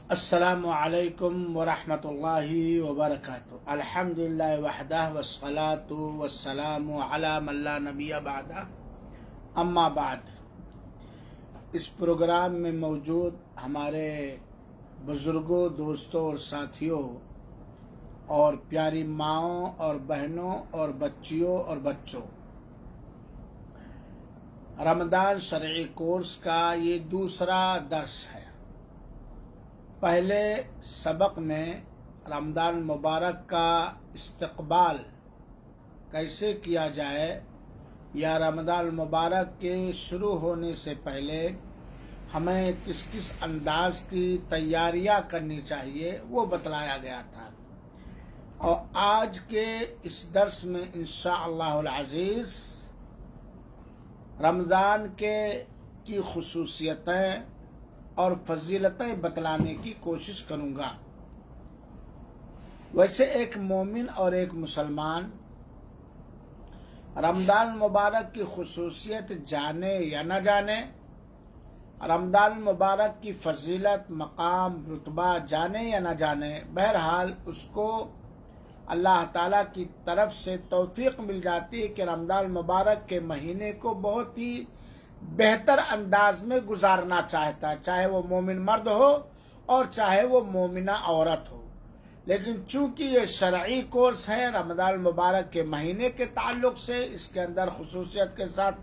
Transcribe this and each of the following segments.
السلام علیکم ورحمۃ اللہ وبرکاتہ۔ الحمدللہ وحدہ والصلاۃ والسلام علی من لا نبی بعدہ، اما بعد۔ اس پروگرام میں موجود ہمارے بزرگوں، دوستوں اور ساتھیوں اور پیاری ماؤں اور بہنوں اور بچیوں اور بچوں، رمضان شرعی کورس کا یہ دوسرا درس ہے۔ پہلے سبق میں رمضان مبارک کا استقبال کیسے کیا جائے یا رمضان مبارک کے شروع ہونے سے پہلے ہمیں کس کس انداز کی تیاریاں کرنی چاہیے وہ بتلایا گیا تھا، اور آج کے اس درس میں انشاءاللہ العزیز رمضان کی خصوصیتیں اور فضیلتیں بتلانے کی کوشش کروں گا۔ ویسے ایک مومن اور ایک مسلمان رمضان مبارک کی خصوصیت جانے یا نہ جانے، رمضان مبارک کی فضیلت، مقام، رتبہ جانے یا نہ جانے، بہرحال اس کو اللہ تعالیٰ کی طرف سے توفیق مل جاتی ہے کہ رمضان مبارک کے مہینے کو بہت ہی بہتر انداز میں گزارنا چاہتا ہے، چاہے وہ مومن مرد ہو اور چاہے وہ مومنہ عورت ہو۔ لیکن چونکہ یہ شرعی کورس ہے، رمضان مبارک کے مہینے کے تعلق سے اس کے اندر خصوصیت کے ساتھ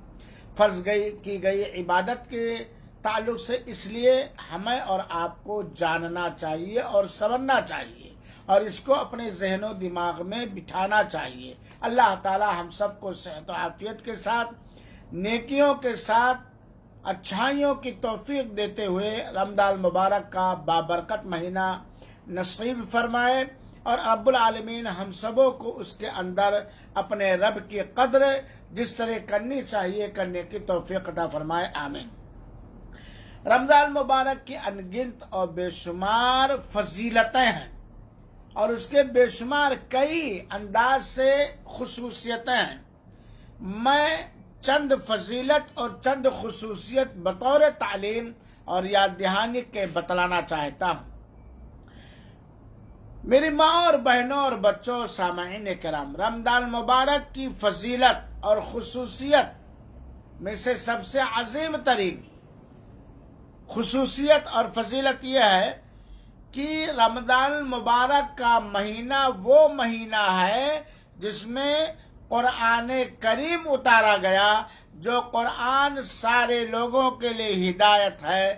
فرض کی گئی عبادت کے تعلق سے، اس لیے ہمیں اور آپ کو جاننا چاہیے اور سمجھنا چاہیے اور اس کو اپنے ذہن و دماغ میں بٹھانا چاہیے۔ اللہ تعالی ہم سب کو صحت و عافیت کے ساتھ، نیکیوں کے ساتھ، اچھائیوں کی توفیق دیتے ہوئے رمضان مبارک کا بابرکت مہینہ نصیب فرمائے، اور رب العالمین ہم سبوں کو اس کے اندر اپنے رب کی قدر جس طرح کرنی چاہیے کرنے کی توفیق عطا فرمائے، آمین۔ رمضان مبارک کی انگنت اور بے شمار فضیلتیں ہیں، اور اس کے بے شمار کئی انداز سے خصوصیتیں ہیں۔ میں چند فضیلت اور چند خصوصیت بطور تعلیم اور یاد دہانی کے بتلانا چاہتا ہوں۔ میری ماں اور بہنوں اور بچوں اور سامعین کرام، رمضان مبارک کی فضیلت اور خصوصیت میں سے سب سے عظیم ترین خصوصیت اور فضیلت یہ ہے کہ رمضان مبارک کا مہینہ وہ مہینہ ہے جس میں قرآن کریم اتارا گیا، جو قرآن سارے لوگوں کے لیے ہدایت ہے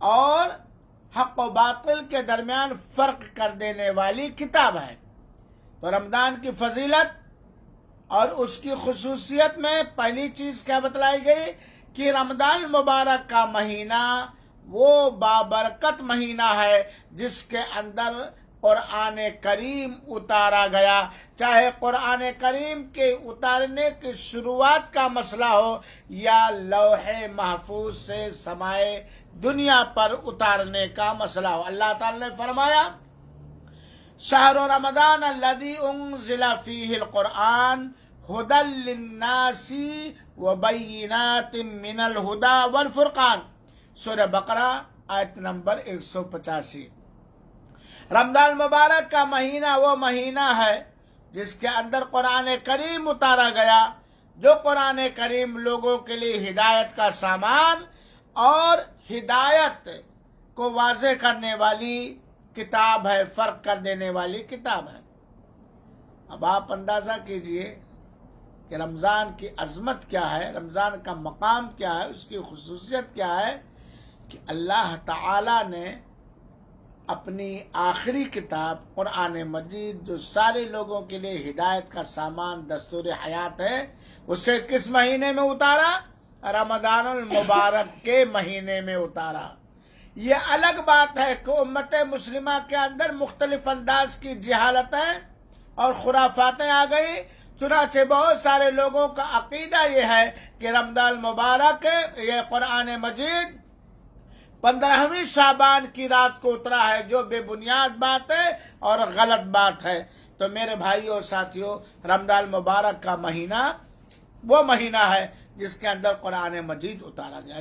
اور حق و باطل کے درمیان فرق کر دینے والی کتاب ہے۔ تو رمضان کی فضیلت اور اس کی خصوصیت میں پہلی چیز کیا بتلائی گئی کہ رمضان مبارک کا مہینہ وہ بابرکت مہینہ ہے جس کے اندر قرآن کریم اتارا گیا، چاہے قرآن کریم کے اتارنے کی شروعات کا مسئلہ ہو یا لوح محفوظ سے سمائے دنیا پر اتارنے کا مسئلہ ہو۔ اللہ تعالی نے فرمایا، شہر رمضان الذی انزل فیہ القرآن ھدی للناس وبینات من الھدی والفرقان، سورہ بقرہ آیت نمبر 185۔ رمضان مبارک کا مہینہ وہ مہینہ ہے جس کے اندر قرآن کریم اتارا گیا، جو قرآن کریم لوگوں کے لیے ہدایت کا سامان اور ہدایت کو واضح کرنے والی کتاب ہے، فرق کر دینے والی کتاب ہے۔ اب آپ اندازہ کیجئے کہ رمضان کی عظمت کیا ہے، رمضان کا مقام کیا ہے، اس کی خصوصیت کیا ہے کہ اللہ تعالی نے اپنی آخری کتاب قرآن مجید، جو سارے لوگوں کے لیے ہدایت کا سامان، دستور حیات ہے، اسے کس مہینے میں اتارا؟ رمضان المبارک کے مہینے میں اتارا۔ یہ الگ بات ہے کہ امت مسلمہ کے اندر مختلف انداز کی جہالتیں اور خرافاتیں آ گئی، چنانچہ بہت سارے لوگوں کا عقیدہ یہ ہے کہ رمضان مبارک یہ قرآن مجید 15ویں شعبان کی رات کو اترا ہے، جو بے بنیاد بات ہے اور غلط بات ہے۔ تو میرے بھائیوں اور ساتھیوں، رمضان مبارک کا مہینہ وہ مہینہ ہے جس کے اندر قرآن مجید اتارا گیا،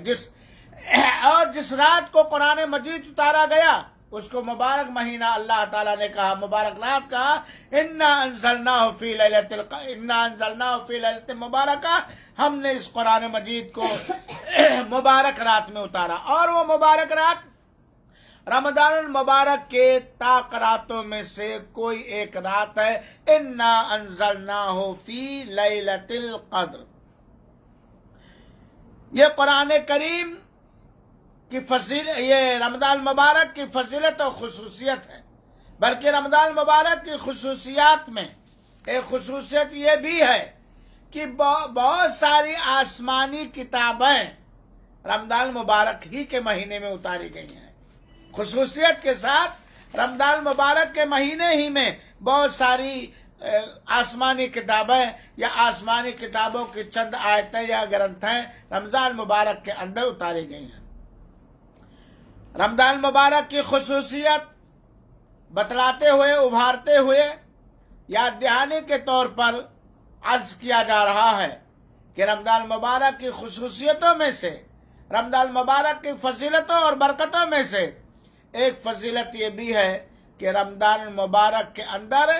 جس رات کو قرآن مجید اتارا گیا اس کو مبارک مہینہ اللہ تعالیٰ نے کہا، مبارک رات کہا، انا انزلناہ فی لیلۃ مبارکہ، ہم نے اس قرآن مجید کو مبارک رات میں اتارا، اور وہ مبارک رات رمضان المبارک کے طاق راتوں میں سے کوئی ایک رات ہے، انا انزلناہ فی لیلۃ القدر۔ یہ قرآن کریم کی یہ رمضان المبارک کی فضیلت اور خصوصیت ہے، بلکہ رمضان المبارک کی خصوصیات میں ایک خصوصیت یہ بھی ہے کہ بہت ساری آسمانی کتابیں رمضان المبارک ہی کے مہینے میں اتاری گئی ہیں۔ خصوصیت کے ساتھ رمضان المبارک کے مہینے ہی میں بہت ساری آسمانی کتابیں یا آسمانی کتابوں کی چند آیتیں یا گرنتھیں رمضان المبارک کے اندر اتاری گئی ہیں۔ رمضان المبارک کی خصوصیت بتلاتے ہوئے، ابھارتے ہوئے یاد دہانی کے طور پر عرض کیا جا رہا ہے کہ رمضان المبارک کی خصوصیتوں میں سے، رمضان المبارک کی فضیلتوں اور برکتوں میں سے ایک فضیلت یہ بھی ہے کہ رمضان المبارک کے اندر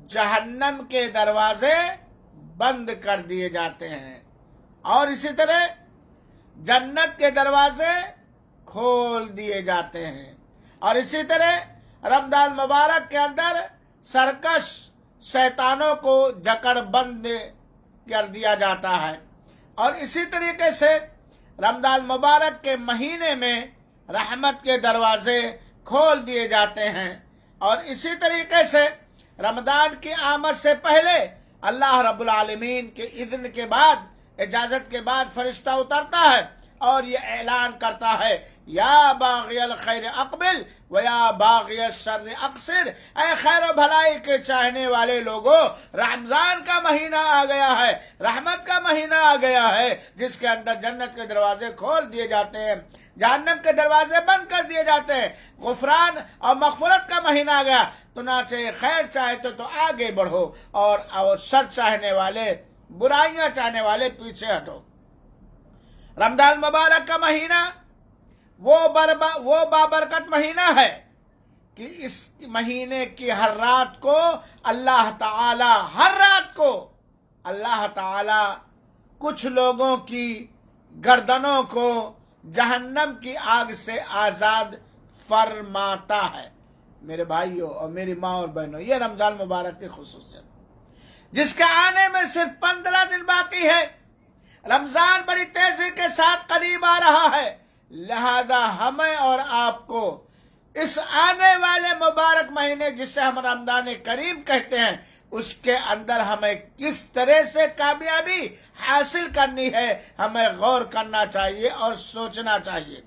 جہنم کے دروازے بند کر دیے جاتے ہیں، اور اسی طرح جنت کے دروازے کھول دیے جاتے ہیں، اور اسی طرح رمضان المبارک کے اندر سرکش شیطانوں کو جکڑ بند کر دیا جاتا ہے، اور اسی طریقے سے رمضان المبارک کے مہینے میں رحمت کے دروازے کھول دیے جاتے ہیں، اور اسی طریقے سے رمضان کی آمد سے پہلے اللہ رب العالمین کے اذن کے بعد، اجازت کے بعد فرشتہ اترتا ہے اور یہ اعلان کرتا ہے، یا باغی الخیر اقبل و یا باغی الشر اقصر، اے خیر و بھلائی کے چاہنے والے لوگوں، رمضان کا مہینہ آ گیا ہے، رحمت کا مہینہ آ گیا ہے، جس کے اندر جنت کے دروازے کھول دیے جاتے ہیں، جہنم کے دروازے بند کر دیے جاتے ہیں، غفران اور مغفرت کا مہینہ آ گیا، چنانچہ خیر چاہتے تو آگے بڑھو اور شر چاہنے والے، برائیاں چاہنے والے پیچھے ہٹو۔ رمضان مبارک کا مہینہ وہ بابرکت مہینہ ہے کہ اس مہینے کی ہر رات کو اللہ تعالی کچھ لوگوں کی گردنوں کو جہنم کی آگ سے آزاد فرماتا ہے۔ میرے بھائیوں اور میری ماں اور بہنوں، یہ رمضان مبارک کی خصوصیت، جس کے آنے میں صرف 15 دن باقی ہے۔ رمضان بڑی تیزی کے ساتھ قریب آ رہا ہے، لہذا ہمیں اور آپ کو اس آنے والے مبارک مہینے جسے ہم رمضان کریم کہتے ہیں، اس کے اندر ہمیں کس طرح سے کامیابی حاصل کرنی ہے، ہمیں غور کرنا چاہیے اور سوچنا چاہیے۔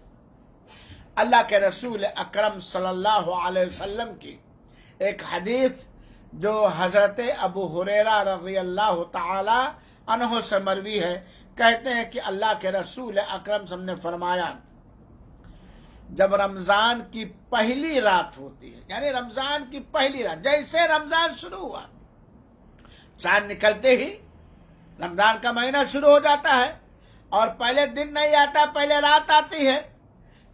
اللہ کے رسول اکرم صلی اللہ علیہ وسلم کی ایک حدیث جو حضرت ابو ہریرہ رضی اللہ تعالی عنہ سے مروی ہے، کہتے ہیں کہ اللہ کے رسول اکرم صلی اللہ علیہ وسلم نے فرمایا، جب رمضان کی پہلی رات ہوتی ہے، یعنی رمضان کی پہلی رات، جیسے رمضان شروع ہوا، چاند نکلتے ہی رمضان کا مہینہ شروع ہو جاتا ہے، اور پہلے دن نہیں آتا، پہلے رات آتی ہے،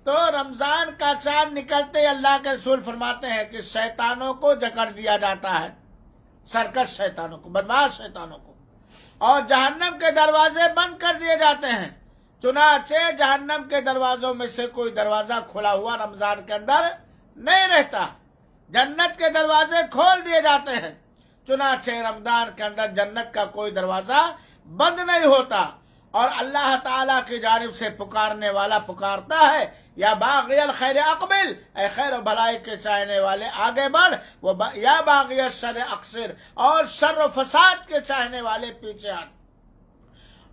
تو رمضان کا چاند نکلتے ہی اللہ کے رسول فرماتے ہیں کہ شیطانوں کو جکڑ دیا جاتا ہے، سرکش شیطانوں کو، بدماش شیطانوں کو، اور جہنم کے دروازے بند کر دیے جاتے ہیں۔ چنانچہ جہنم کے دروازوں میں سے کوئی دروازہ کھلا ہوا رمضان کے اندر نہیں رہتا، جنت کے دروازے کھول دیے جاتے ہیں، چنانچہ رمضان کے اندر جنت کا کوئی دروازہ بند نہیں ہوتا، اور اللہ تعالیٰ کی جانب سے پکارنے والا پکارتا ہے، یا باغی الخیر اقبل، اے خیر و بھلائی کے چاہنے والے آگے بڑھ، یا باغی الشر اقصر، اور شر و فساد کے چاہنے والے پیچھے ہٹ۔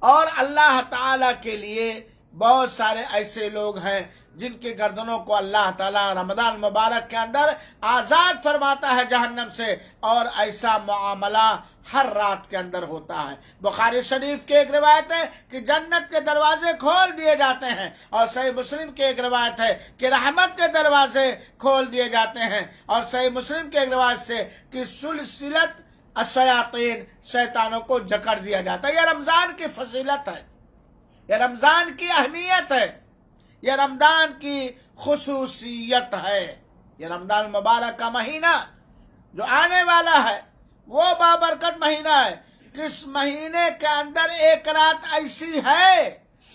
اور اللہ تعالیٰ کے لیے بہت سارے ایسے لوگ ہیں جن کی گردنوں کو اللہ تعالیٰ رمضان مبارک کے اندر آزاد فرماتا ہے جہنم سے، اور ایسا معاملہ ہر رات کے اندر ہوتا ہے۔ بخاری شریف کی ایک روایت ہے کہ جنت کے دروازے کھول دیے جاتے ہیں، اور صحیح مسلم کی ایک روایت ہے کہ رحمت کے دروازے کھول دیے جاتے ہیں، اور صحیح مسلم کی ایک روایت سے کہ سلسلت الشیاطین، شیطانوں کو جکڑ دیا جاتا ہے۔ یہ رمضان کی فضیلت ہے، یہ رمضان کی اہمیت ہے، یہ رمضان کی خصوصیت ہے، یہ رمضان المبارک کا مہینہ جو آنے والا ہے وہ بابرکت مہینہ ہے. کس مہینے کے اندر ایک رات ایسی ہے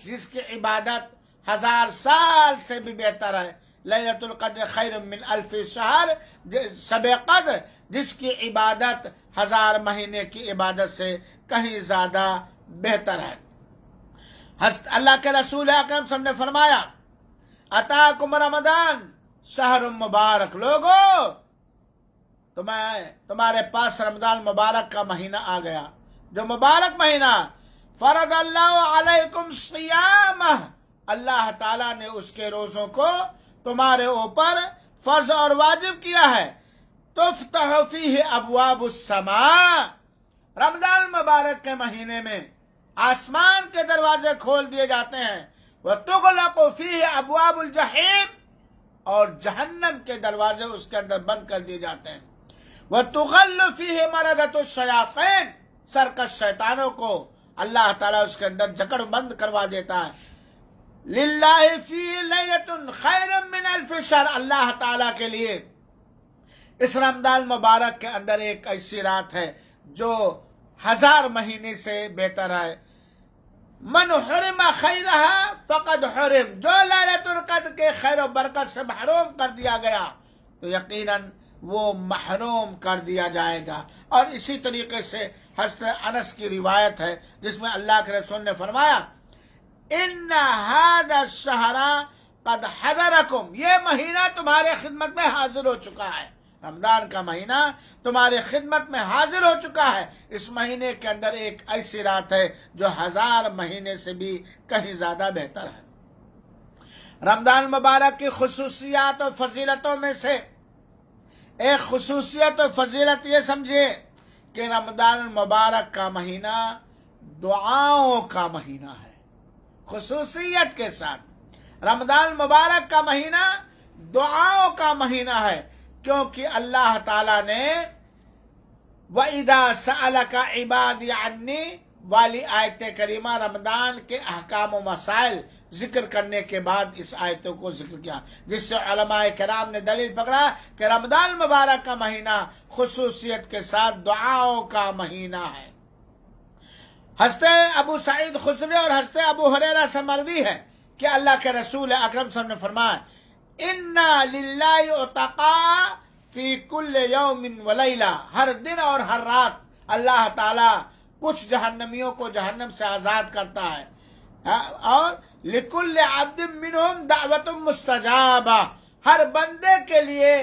جس کی عبادت 1000 سال سے بھی بہتر ہے. لیلۃ القدر خیر من الف شہر، شب قدر جس کی عبادت 1000 مہینے کی عبادت سے کہیں زیادہ بہتر ہے. اللہ کے رسول اکرم صلی اللہ علیہ وسلم نے فرمایا اتاکم رمضان شہر مبارک، لوگو تمہارے پاس رمضان مبارک کا مہینہ آ گیا جو مبارک مہینہ. فرض اللہ علیکم صیامہ، اللہ تعالیٰ نے اس کے روزوں کو تمہارے اوپر فرض اور واجب کیا ہے. تفتح فیہ ابواب السماء، رمضان مبارک کے مہینے میں آسمان کے دروازے کھول دیے جاتے ہیں. وتغلق فیہ ابواب الجحیم، اور جہنم کے دروازے اس کے اندر بند کر دیے جاتے ہیں. وتغل فیہ مردۃ الشیاطین، سرکش شیطانوں کو اللہ تعالیٰ اس کے اندر جکڑ بند کروا دیتا ہے. للہ فی لیلۃ خیر من الف شہر، اللہ تعالیٰ کے لیے اس رمضان مبارک کے اندر ایک ایسی رات ہے جو 1000 مہینے سے بہتر ہے. من حرم خیرہ فقد حرم، جو لیلۃ القدر کے خیر و برکت سے محروم کر دیا گیا تو یقیناً وہ محروم کر دیا جائے گا. اور اسی طریقے سے حضرت انس کی روایت ہے جس میں اللہ کے رسول نے فرمایا ان ھذا الشہر قد حضرکم، یہ مہینہ تمہارے خدمت میں حاضر ہو چکا ہے. رمضان کا مہینہ تمہارے خدمت میں حاضر ہو چکا ہے. اس مہینے کے اندر ایک ایسی رات ہے جو 1000 مہینے سے بھی کہیں زیادہ بہتر ہے. رمضان مبارک کی خصوصیات اور فضیلتوں میں سے ایک خصوصیت اور فضیلت یہ سمجھیے کہ رمضان المبارک کا مہینہ دعاؤں کا مہینہ ہے. خصوصیت کے ساتھ رمضان المبارک کا مہینہ دعاؤں کا مہینہ ہے، کیونکہ اللہ تعالیٰ نے وَإِذَا سَأَلَكَ عِبَادِي عَنِّي والی آیت کریمہ رمضان کے احکام و مسائل ذکر کرنے کے بعد اس آیتوں کو ذکر کیا، جس سے علماء کرام نے دلیل پکڑا کہ رمضان مبارک کا مہینہ خصوصیت کے ساتھ دعاؤں کا مہینہ ہے. حضرت ابو سعید خدری اور حضرت ابو ہریرہ سے مروی ہے کہ اللہ کے رسول اکرم صلی اللہ علیہ وسلم نے فرمایا اِنَّا لِلَّهِ عُتَقَاءَ فِي كُلِّ يَوْمٍ وَلَيْلَةٍ، ہر دن اور ہر رات اللہ تعالیٰ کچھ جہنمیوں کو جہنم سے آزاد کرتا ہے. اور لِكُلِّ عَبْدٍ مِّنْهُمْ دَعْوَةٌ مُسْتَجَابَةٌ، ہر بندے کے لیے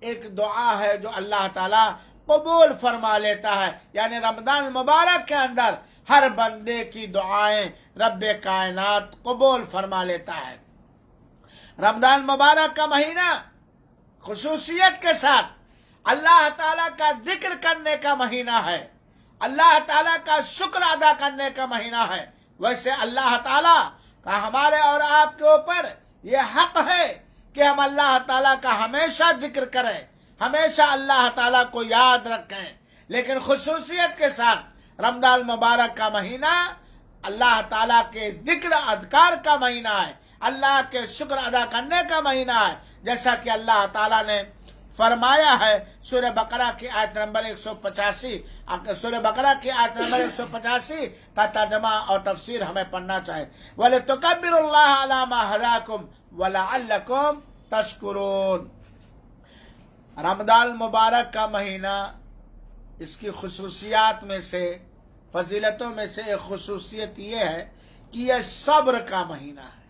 ایک دعا ہے جو اللہ تعالیٰ قبول فرما لیتا ہے. یعنی رمضان المبارک کے اندر ہر بندے کی دعائیں رب کائنات قبول فرما لیتا ہے. رمضان مبارک کا مہینہ خصوصیت کے ساتھ اللہ تعالیٰ کا ذکر کرنے کا مہینہ ہے، اللہ تعالیٰ کا شکر ادا کرنے کا مہینہ ہے. ویسے اللہ تعالیٰ کا ہمارے اور آپ کے اوپر یہ حق ہے کہ ہم اللہ تعالیٰ کا ہمیشہ ذکر کریں، ہمیشہ اللہ تعالیٰ کو یاد رکھیں. لیکن خصوصیت کے ساتھ رمضان مبارک کا مہینہ اللہ تعالیٰ کے ذکر اذکار کا مہینہ ہے، اللہ کے شکر ادا کرنے کا مہینہ ہے. جیسا کہ اللہ تعالیٰ نے فرمایا ہے سورہ بقرہ کی آیت نمبر 185، سورہ بقرہ کی آیت نمبر 185 کا ترجمہ اور تفسیر ہمیں پڑھنا چاہیے. وَلِتُكَبِّرُوا اللَّهَ عَلَى مَا هَدَاكُمْ وَلَعَلَّكُمْ تَشْكُرُونَ. رمضان المبارک کا مہینہ اس کی خصوصیات میں سے، فضیلتوں میں سے ایک خصوصیت یہ ہے کہ یہ صبر کا مہینہ ہے،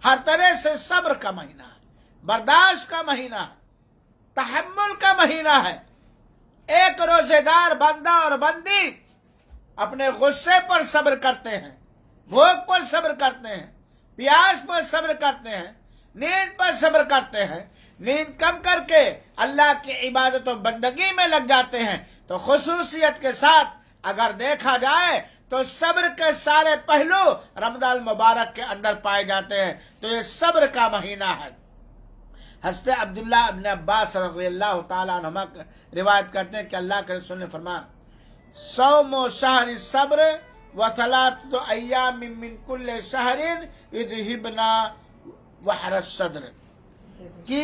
ہر طرح سے صبر کا مہینہ ہے، برداشت کا مہینہ ہے، تحمل کا مہینہ ہے. ایک روزے دار بندہ اور بندی اپنے غصے پر صبر کرتے ہیں، بھوک پر صبر کرتے ہیں، پیاس پر صبر کرتے ہیں، نیند پر صبر کرتے ہیں، نیند کم کر کے اللہ کی عبادت و بندگی میں لگ جاتے ہیں. تو خصوصیت کے ساتھ اگر دیکھا جائے تو صبر کے سارے پہلو رمضان المبارک کے اندر پائے جاتے ہیں. تو یہ صبر کا مہینہ ہے. حضرت عبداللہ ابن عباس رضی اللہ تعالیٰ عنہما روایت کرتے ہیں کہ اللہ کے رسول نے فرمایا صوم شہر الصبر وثلاث ایام من کل شہر یذہبن وحر الصدر، کہ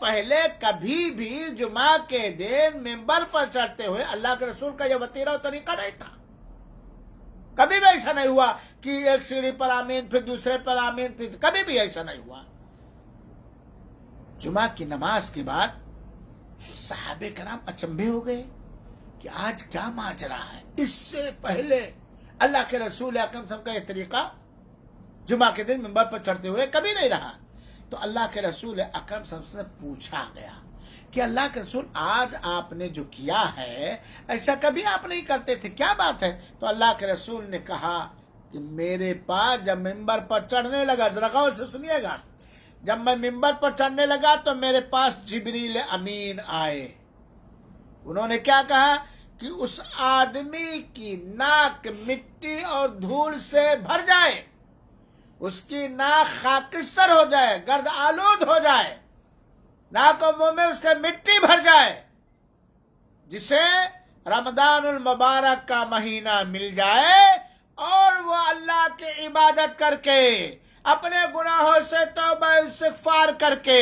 پہلے کبھی بھی جمعہ کے دن ممبر پر چڑھتے ہوئے اللہ کے رسول کا یہ وتیرہ و طریقہ نہیں تھا. کبھی بھی ایسا نہیں ہوا کہ ایک سیڑھی پر آمین پھر دوسرے پر آمین پھر کبھی بھی ایسا نہیں ہوا. جمعہ کی نماز کے بعد صحابہ کرام اچنبھے ہو گئے کہ آج کیا ماجرا ہے. اس سے پہلے اللہ کے رسول اکرم صلی اللہ علیہ وسلم کا یہ طریقہ جمعہ کے دن ممبر پر چڑھتے ہوئے کبھی نہیں رہا. تو اللہ کے رسول اکرم صلی اللہ علیہ وسلم سے پوچھا گیا کہ اللہ کے رسول آج آپ نے جو کیا ہے ایسا کبھی آپ نہیں کرتے تھے, کیا بات ہے؟ تو اللہ کے رسول نے کہا کہ میرے پاس جب ممبر پر چڑھنے لگا, ذرا غور سے سنیے گا, جب میں ممبر پر چڑھنے لگا تو میرے پاس جبریل امین آئے. انہوں نے کیا کہا کہ اس آدمی کی ناک مٹی اور دھول سے بھر جائے, اس کی ناک خاکستر ہو جائے, گرد آلود ہو جائے, ناک و منہ میں اس کے مٹی بھر جائے, جسے رمضان المبارک کا مہینہ مل جائے اور وہ اللہ کی عبادت کر کے, اپنے گناہوں سے توبہ استغفار کر کے,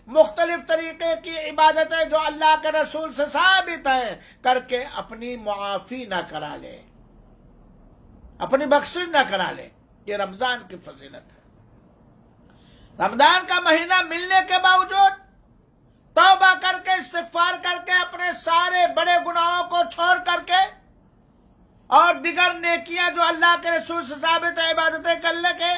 مختلف طریقے کی عبادتیں جو اللہ کے رسول سے ثابت ہے کر کے اپنی معافی نہ کرا لے, اپنی بخشش نہ کرا لے. یہ رمضان کی فضیلت ہے. رمضان کا مہینہ ملنے کے باوجود توبہ کر کے, استغفار کر کے, اپنے سارے بڑے گناہوں کو چھوڑ کر کے اور دیگر نیکیاں جو اللہ کے رسول سے ثابت ہے عبادتیں کرنے کے,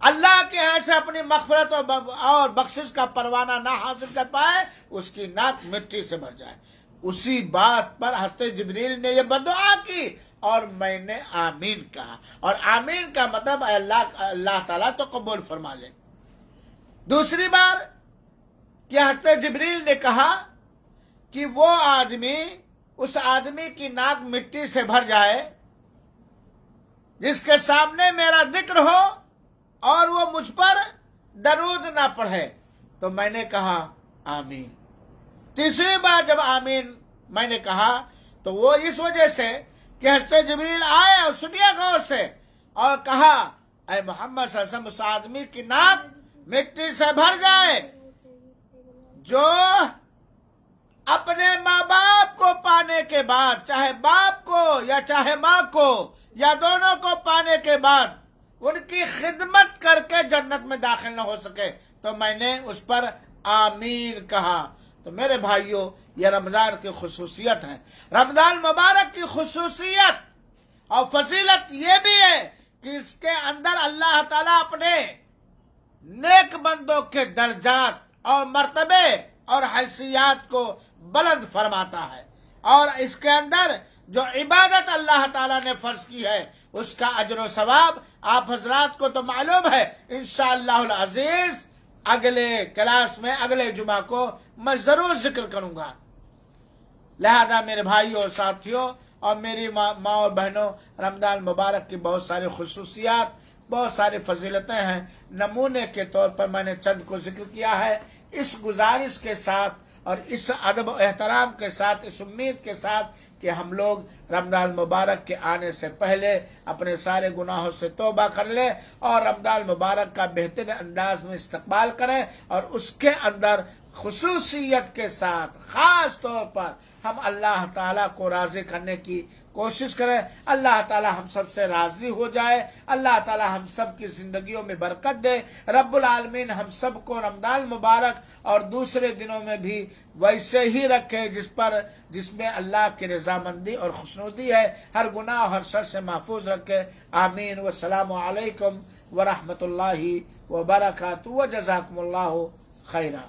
اللہ کے ہاں سے اپنی مغفرت اور بخشش کا پروانہ نہ حاصل کر پائے, اس کی ناک مٹی سے بھر جائے. اسی بات پر حضرت جبریل نے یہ بدعا کی اور میں نے آمین کہا, اور آمین کا مطلب اللہ تعالیٰ تو قبول فرما لے. دوسری بار کہ حضرت جبریل نے کہا کہ وہ آدمی, اس آدمی کی ناک مٹی سے بھر جائے جس کے سامنے میرا ذکر ہو اور وہ مجھ پر درود نہ پڑھے. تو میں نے کہا آمین. تیسری بار جب آمین میں نے کہا تو وہ اس وجہ سے کہ حضرت جبریل آئے اور سنیے غور سے اور کہا اے محمد صلی اللہ علیہ وسلم, اس آدمی کی ناک مٹی سے بھر جائے جو اپنے ماں باپ کو پانے کے بعد, چاہے باپ کو یا چاہے ماں کو یا دونوں کو پانے کے بعد, ان کی خدمت کر کے جنت میں داخل نہ ہو سکے. تو میں نے اس پر آمین کہا. تو میرے بھائیوں, یہ رمضان کی خصوصیت ہے. رمضان مبارک کی خصوصیت اور فضیلت یہ بھی ہے کہ اس کے اندر اللہ تعالیٰ اپنے نیک بندوں کے درجات اور مرتبے اور حیثیات کو بلند فرماتا ہے, اور اس کے اندر جو عبادت اللہ تعالیٰ نے فرض کی ہے اس کا اجر و ثواب آپ حضرات کو تو معلوم ہے. انشاءاللہ العزیز اگلے کلاس میں اگلے جمعہ کو میں ضرور ذکر کروں گا. لہذا میرے بھائیوں اور ساتھیوں اور میری ماں اور بہنوں, رمضان مبارک کی بہت ساری خصوصیات, بہت ساری فضیلتیں ہیں. نمونے کے طور پر میں نے چند کو ذکر کیا ہے, اس گزارش کے ساتھ اور اس ادب و احترام کے ساتھ, اس امید کے ساتھ کہ ہم لوگ رمضان مبارک کے آنے سے پہلے اپنے سارے گناہوں سے توبہ کر لیں اور رمضان مبارک کا بہترین انداز میں استقبال کریں, اور اس کے اندر خصوصیت کے ساتھ خاص طور پر ہم اللہ تعالیٰ کو راضی کرنے کی کوشش کریں. اللہ تعالیٰ ہم سب سے راضی ہو جائے, اللہ تعالیٰ ہم سب کی زندگیوں میں برکت دے. رب العالمین ہم سب کو رمضان مبارک اور دوسرے دنوں میں بھی ویسے ہی رکھے جس میں اللہ کی رضامندی اور خوشنودی ہے. ہر گناہ اور ہر شر سے محفوظ رکھے. آمین. والسلام علیکم ورحمۃ اللہ وبرکاتہ. وجزاکم اللہ خیرا.